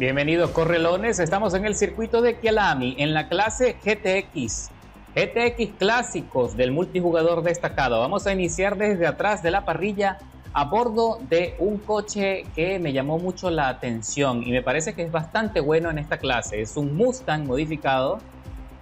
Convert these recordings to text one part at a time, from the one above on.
Bienvenidos correlones, estamos en el circuito de Kyalami en la clase GTX clásicos del multijugador destacado. Vamos a iniciar desde atrás de la parrilla a bordo de un coche que me llamó mucho la atención y me parece que es bastante bueno en esta clase. Es un Mustang modificado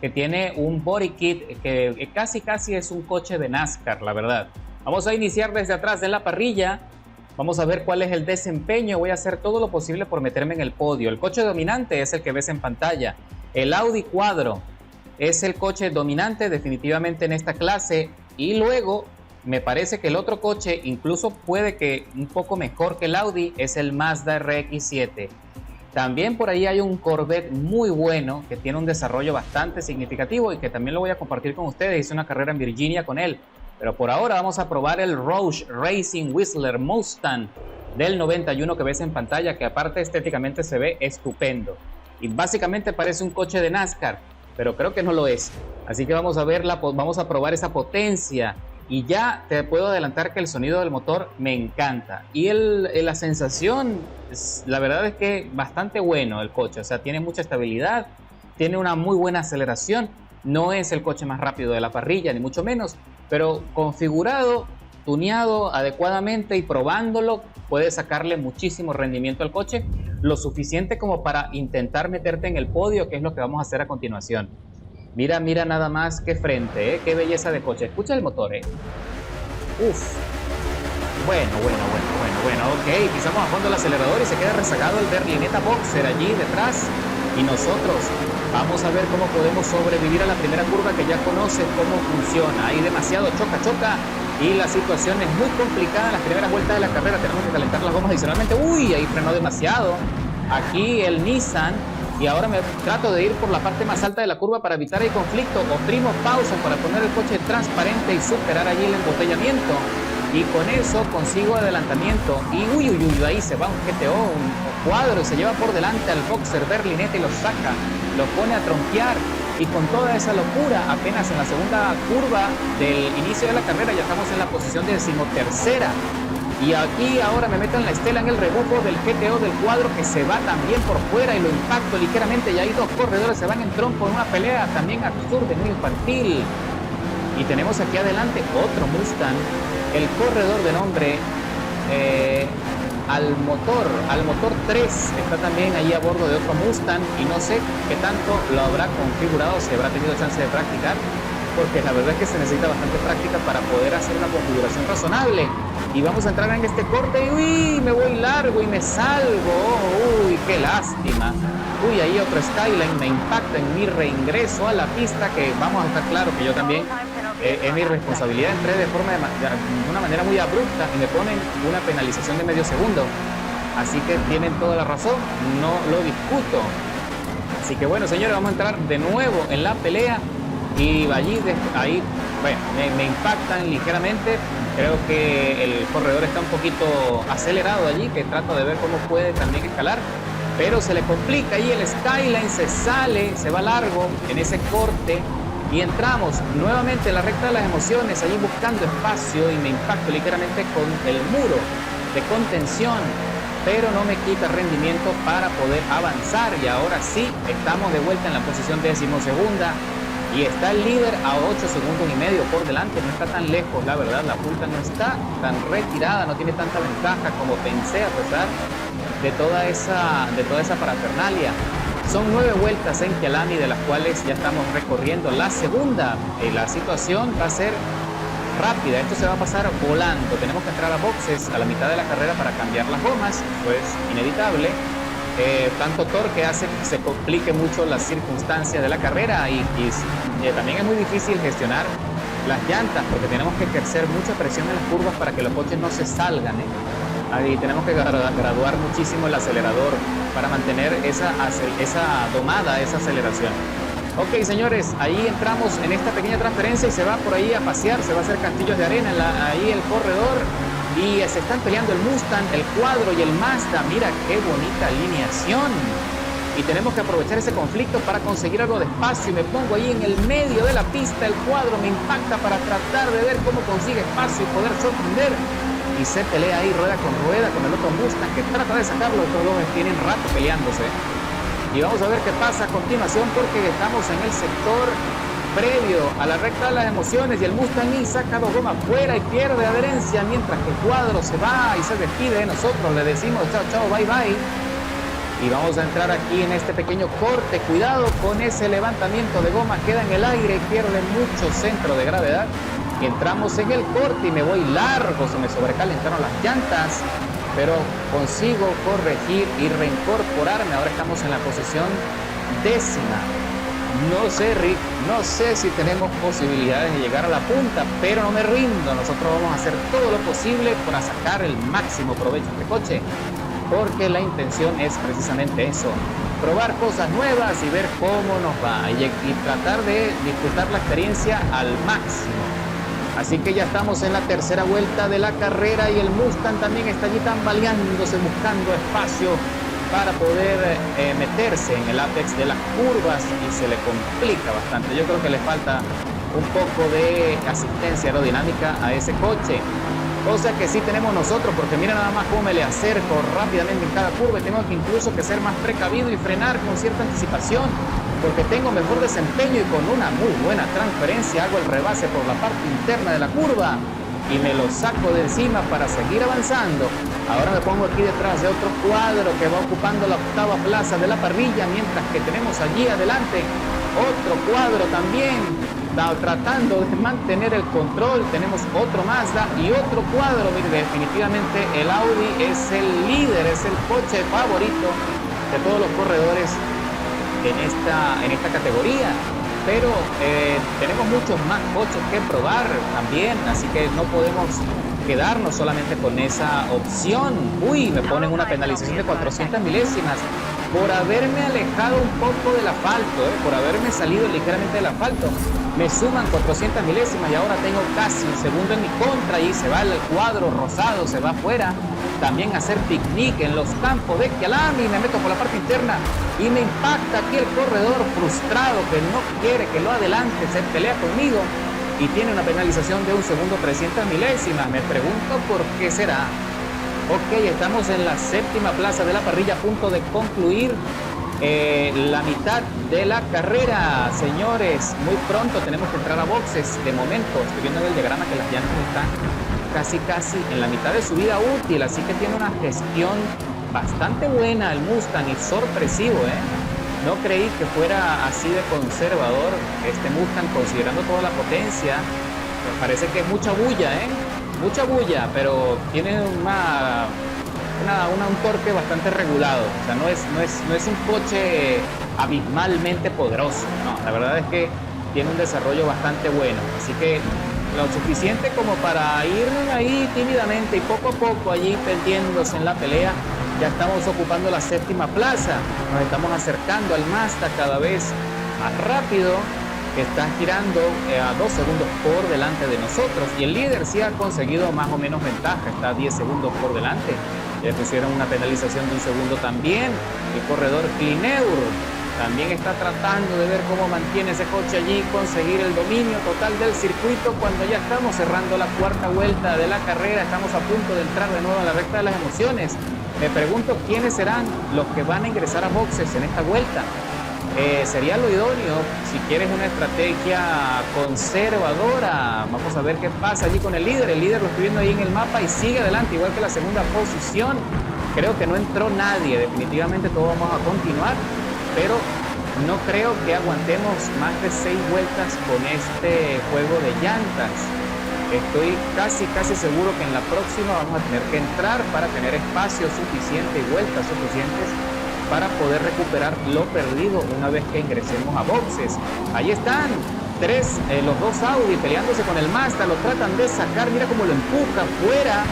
que tiene un body kit que casi es un coche de NASCAR, la verdad. Vamos a iniciar desde atrás de la parrilla. Vamos a ver cuál es el desempeño. Voy a hacer todo lo posible por meterme en el podio. El coche dominante es el que ves en pantalla. El Audi Quattro es el coche dominante definitivamente en esta clase. Y luego me parece que el otro coche, incluso puede que un poco mejor que el Audi, es el Mazda RX-7. También por ahí hay un Corvette muy bueno que tiene un desarrollo bastante significativo y que también lo voy a compartir con ustedes. Hice una carrera en Virginia con él. Pero por ahora vamos a probar el Roush Racing Whistler Mustang del 91 que ves en pantalla, que aparte estéticamente se ve estupendo. Y básicamente parece un coche de NASCAR, pero creo que no lo es. Así que vamos a probar esa potencia. Y ya te puedo adelantar que el sonido del motor me encanta. Y la sensación, la verdad es que bastante bueno el coche. O sea, tiene mucha estabilidad, tiene una muy buena aceleración. No es el coche más rápido de la parrilla, ni mucho menos. Pero configurado, tuneado adecuadamente y probándolo, puedes sacarle muchísimo rendimiento al coche, lo suficiente como para intentar meterte en el podio, que es lo que vamos a hacer a continuación. Mira nada más qué frente, qué belleza de coche. Escucha el motor, Uf. Bueno, ok, pisamos a fondo el acelerador y se queda rezagado el Berlinetta Boxer allí detrás. Y nosotros vamos a ver cómo podemos sobrevivir a la primera curva que ya conoces cómo funciona. Hay demasiado choca y la situación es muy complicada en las primeras vueltas de la carrera. Tenemos que calentar las gomas adicionalmente. Uy, ahí frenó demasiado. Aquí el Nissan. Y ahora me trato de ir por la parte más alta de la curva para evitar el conflicto. Oprimo pausa para poner el coche transparente y superar allí el embotellamiento. Y con eso consigo adelantamiento. Y ahí se va un GTO, un Quattro, y se lleva por delante al Boxer Berlinetta y lo saca, lo pone a trompear. Y con toda esa locura, apenas en la segunda curva del inicio de la carrera, ya estamos en la posición 13ª. Y aquí ahora me meto en la estela, en el rebufo del GTO del Quattro, que se va también por fuera y lo impacto ligeramente. Y ahí dos corredores se van en trompo en una pelea también absurda, muy infantil. Y tenemos aquí adelante otro Mustang, el corredor de nombre al motor 3, está también ahí a bordo de otro Mustang y no sé qué tanto lo habrá configurado, si habrá tenido chance de practicar, porque la verdad es que se necesita bastante práctica para poder hacer una configuración razonable. Y vamos a entrar en este corte y uy, me voy largo y me salgo, uy, qué lástima. Uy, ahí otro Skyline me impacta en mi reingreso a la pista, que vamos a estar claro que yo también, es mi responsabilidad, entré de una manera muy abrupta y me ponen una penalización de medio segundo. Así que tienen toda la razón, no lo discuto. Así que bueno, señores, vamos a entrar de nuevo en la pelea. Y ahí bueno, me impactan ligeramente. Creo que el corredor está un poquito acelerado allí, que trata de ver cómo puede también escalar, pero se le complica ahí el Skyline, se sale, se va largo en ese corte y entramos nuevamente en la recta de las emociones, allí buscando espacio, y me impacto ligeramente con el muro de contención, pero no me quita rendimiento para poder avanzar. Y ahora sí, estamos de vuelta en la posición 12ª. Y está el líder a 8,5 segundos por delante, no está tan lejos, la verdad. La punta no está tan retirada, no tiene tanta ventaja como pensé, a pesar de toda esa parafernalia. Son 9 vueltas en Kyalami, de las cuales ya estamos recorriendo la segunda. La situación va a ser rápida, esto se va a pasar volando. Tenemos que entrar a boxes a la mitad de la carrera para cambiar las gomas, pues inevitable. Tanto torque hace que se complique mucho las circunstancias de la carrera y también es muy difícil gestionar las llantas, porque tenemos que ejercer mucha presión en las curvas para que los coches no se salgan. Ahí tenemos que graduar muchísimo el acelerador para mantener esa domada, esa aceleración. Ok, señores, ahí entramos en esta pequeña transferencia y se va por ahí a pasear, se va a hacer castillos de arena ahí el corredor. Y se están peleando el Mustang, el Quattro y el Mazda. Mira qué bonita alineación. Y tenemos que aprovechar ese conflicto para conseguir algo de espacio. Y me pongo ahí en el medio de la pista. El Quattro me impacta para tratar de ver cómo consigue espacio y poder sorprender. y se pelea ahí rueda con el otro Mustang que trata de sacarlo. Estos dos tienen rato peleándose. Y vamos a ver qué pasa a continuación, porque estamos en el sector previo a la recta de las emociones y el Mustang y saca dos gomas fuera y pierde adherencia, mientras que el Cuadro se va y se despide de nosotros. Le decimos chao, chao, bye, bye. Y vamos a entrar aquí en este pequeño corte. Cuidado con ese levantamiento de goma, queda en el aire y pierde mucho centro de gravedad. Y entramos en el corte y me voy largo, se me sobrecalentaron las llantas, pero consigo corregir y reincorporarme. Ahora estamos en la posición 10ª. No sé, Rick, no sé si tenemos posibilidades de llegar a la punta, pero no me rindo. Nosotros vamos a hacer todo lo posible para sacar el máximo provecho de este coche, porque la intención es precisamente eso, probar cosas nuevas y ver cómo nos va y tratar de disfrutar la experiencia al máximo. Así que ya estamos en la tercera vuelta de la carrera y el Mustang también está allí tambaleándose, buscando espacio para poder meterse en el apex de las curvas, y se le complica bastante. Yo creo que le falta un poco de asistencia aerodinámica a ese coche, cosa que sí tenemos nosotros, porque mira nada más cómo me le acerco rápidamente en cada curva. Tengo que incluso que ser más precavido y frenar con cierta anticipación, porque tengo mejor desempeño y con una muy buena transferencia hago el rebase por la parte interna de la curva y me lo saco de encima para seguir avanzando. Ahora me pongo aquí detrás de otro Cuadro que va ocupando la 8ª plaza de la parrilla, mientras que tenemos allí adelante otro Cuadro también tratando de mantener el control. Tenemos otro Mazda y otro Cuadro. Mire, definitivamente el Audi es el líder, es el coche favorito de todos los corredores en esta categoría, pero tenemos muchos más coches que probar también, así que no podemos quedarnos solamente con esa opción. Uy, me ponen una penalización de 400 milésimas por haberme alejado un poco del asfalto, por haberme salido ligeramente del asfalto. Me suman 400 milésimas y ahora tengo casi un segundo en mi contra, y se va el Cuadro rosado, se va afuera también a hacer picnic en los campos de Kyalami. Me meto por la parte interna y me impacta aquí el corredor frustrado que no quiere que lo adelante, se pelea conmigo y tiene una penalización de un segundo 300 milésimas. Me pregunto por qué será. Ok, estamos en la 7ª plaza de la parrilla, a punto de concluir la mitad de la carrera, señores. Muy pronto tenemos que entrar a boxes. De momento estoy viendo en el diagrama que las llantas están casi en la mitad de su vida útil, así que tiene una gestión bastante buena el Mustang y sorpresivo, No creí que fuera así de conservador este Mustang, considerando toda la potencia. Me parece que es mucha bulla, mucha bulla, pero tiene un torque bastante regulado. O sea, no es un coche abismalmente poderoso, no, la verdad es que tiene un desarrollo bastante bueno, así que lo suficiente como para ir ahí tímidamente y poco a poco allí perdiéndose en la pelea. Ya estamos ocupando la 7ª plaza, nos estamos acercando al Mazda cada vez más rápido, que está girando a 2 segundos por delante de nosotros, y el líder sí ha conseguido más o menos ventaja, está a 10 segundos por delante. Le pusieron una penalización de un segundo también. El corredor Clineur también está tratando de ver cómo mantiene ese coche allí, conseguir el dominio total del circuito cuando ya estamos cerrando la 4ª vuelta de la carrera. Estamos a punto de entrar de nuevo en la recta de las emociones. Me pregunto quiénes serán los que van a ingresar a boxes en esta vuelta. Sería lo idóneo si quieres una estrategia conservadora. Vamos a ver qué pasa allí con el líder. El líder lo estoy viendo ahí en el mapa y sigue adelante, igual que la segunda posición. Creo que no entró nadie. Definitivamente todos vamos a continuar, pero no creo que aguantemos más de 6 vueltas con este juego de llantas. Estoy casi seguro que en la próxima vamos a tener que entrar para tener espacio suficiente y vueltas suficientes para poder recuperar lo perdido una vez que ingresemos a boxes. Ahí están los dos Audi peleándose con el Mazda, lo tratan de sacar, mira cómo lo empuja fuera.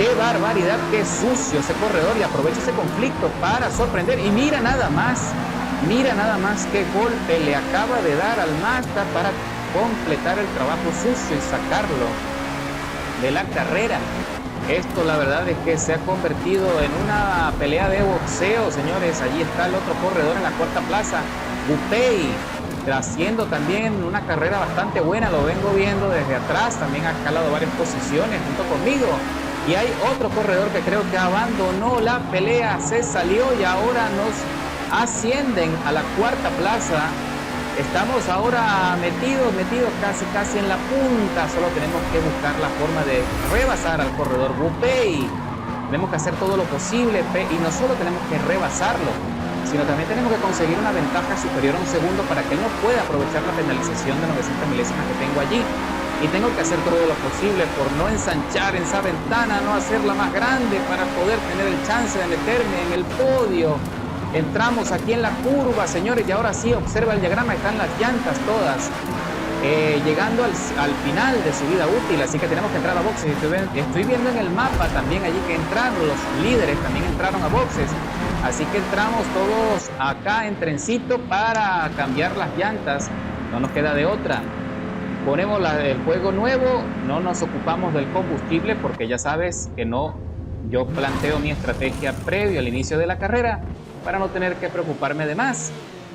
¡Qué barbaridad, qué sucio ese corredor! Y aprovecha ese conflicto para sorprender. Y mira nada más qué golpe le acaba de dar al Mazda para completar el trabajo sucio y sacarlo de la carrera. Esto la verdad es que se ha convertido en una pelea de boxeo, señores. Allí está el otro corredor en la 4ª plaza, Gupei, haciendo también una carrera bastante buena. Lo vengo viendo desde atrás, también ha escalado varias posiciones junto conmigo. Y hay otro corredor que creo que abandonó la pelea, se salió y ahora nos ascienden a la cuarta plaza. Estamos ahora metidos casi en la punta. Solo tenemos que buscar la forma de rebasar al corredor Wu Pei. Tenemos que hacer todo lo posible y no solo tenemos que rebasarlo, sino también tenemos que conseguir una ventaja superior a un segundo para que él no pueda aprovechar la penalización de 900 milésimas que tengo allí. Y tengo que hacer todo lo posible por no ensanchar esa ventana, no hacerla más grande para poder tener el chance de meterme en el podio. Entramos aquí en la curva, señores, y ahora sí, observa el diagrama, están las llantas todas llegando al final de su vida útil, así que tenemos que entrar a boxes. Estoy viendo en el mapa también allí que entraron los líderes, también entraron a boxes, así que entramos todos acá en trencito para cambiar las llantas, no nos queda de otra. Ponemos el juego nuevo, no nos ocupamos del combustible porque ya sabes que yo planteo mi estrategia previo al inicio de la carrera para no tener que preocuparme de más.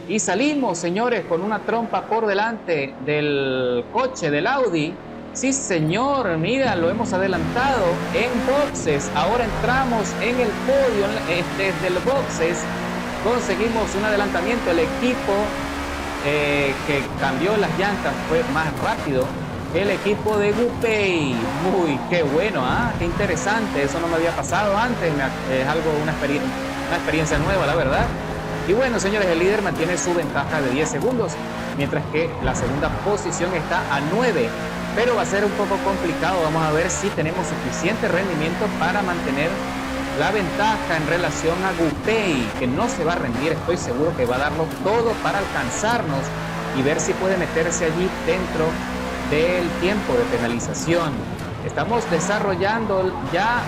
Y salimos, señores, con una trompa por delante del coche del Audi. Sí, señor, mira, lo hemos adelantado en boxes. Ahora entramos en el podio desde el boxes. Conseguimos un adelantamiento, el equipo que cambió las llantas fue más rápido, el equipo de Wu Pei. Muy, qué bueno, qué interesante, eso no me había pasado antes, es una experiencia nueva, la verdad. Y bueno, señores, el líder mantiene su ventaja de 10 segundos, mientras que la segunda posición está a 9, pero va a ser un poco complicado. Vamos a ver si tenemos suficiente rendimiento para mantener la ventaja en relación a Wu Pei, que no se va a rendir. Estoy seguro que va a darlo todo para alcanzarnos y ver si puede meterse allí dentro del tiempo de penalización. Estamos desarrollando ya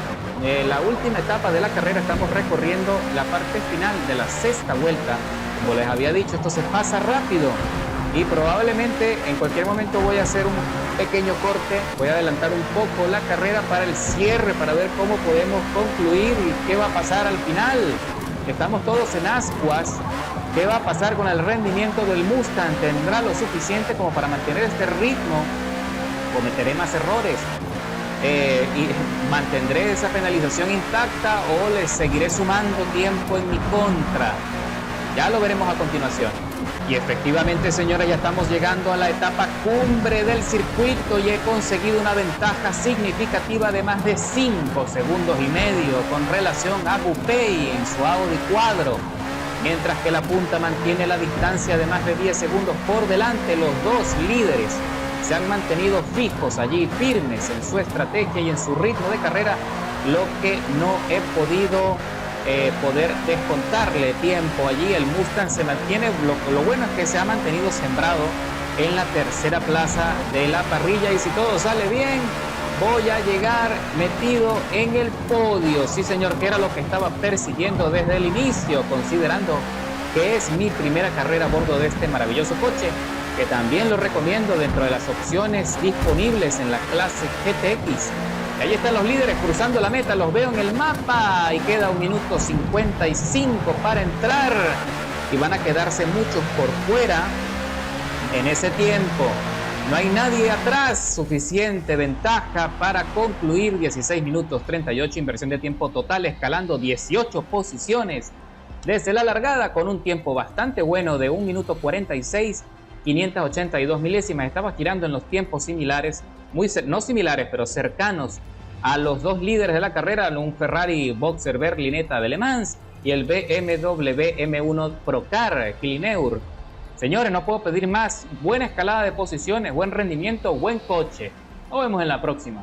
la última etapa de la carrera, estamos recorriendo la parte final de la sexta vuelta. Como les había dicho, esto se pasa rápido y probablemente en cualquier momento voy a hacer un pequeño corte, voy a adelantar un poco la carrera para el cierre, para ver cómo podemos concluir y qué va a pasar al final. Estamos todos en ascuas. ¿Qué va a pasar con el rendimiento del Mustang? ¿Tendrá lo suficiente como para mantener este ritmo? ¿Cometeré más errores? ¿Y mantendré esa penalización intacta o le seguiré sumando tiempo en mi contra? Ya lo veremos a continuación. Y efectivamente, señores, ya estamos llegando a la etapa cumbre del circuito y he conseguido una ventaja significativa de más de 5 segundos y medio con relación a Wu Pei en su Audi Quadro. Mientras que la punta mantiene la distancia de más de 10 segundos por delante, los dos líderes se han mantenido fijos allí, firmes en su estrategia y en su ritmo de carrera, lo que no he podido poder descontarle tiempo allí. El Mustang se mantiene, lo bueno es que se ha mantenido sembrado en la tercera plaza de la parrilla y si todo sale bien, voy a llegar metido en el podio. Sí, señor, que era lo que estaba persiguiendo desde el inicio, considerando que es mi primera carrera a bordo de este maravilloso coche, que también lo recomiendo dentro de las opciones disponibles en la clase GTX. Y ahí están los líderes cruzando la meta, los veo en el mapa y queda 1 minuto 55 para entrar y van a quedarse muchos por fuera en ese tiempo. No hay nadie atrás, suficiente ventaja para concluir. 16 minutos 38, inversión de tiempo total, escalando 18 posiciones desde la largada con un tiempo bastante bueno de 1 minuto 46, 582 milésimas. Estaba girando en los tiempos similares, no similares, pero cercanos a los dos líderes de la carrera, un Ferrari Boxer Berlinetta de Le Mans y el BMW M1 Procar Clineur. Señores, no puedo pedir más. Buena escalada de posiciones, buen rendimiento, buen coche. Nos vemos en la próxima.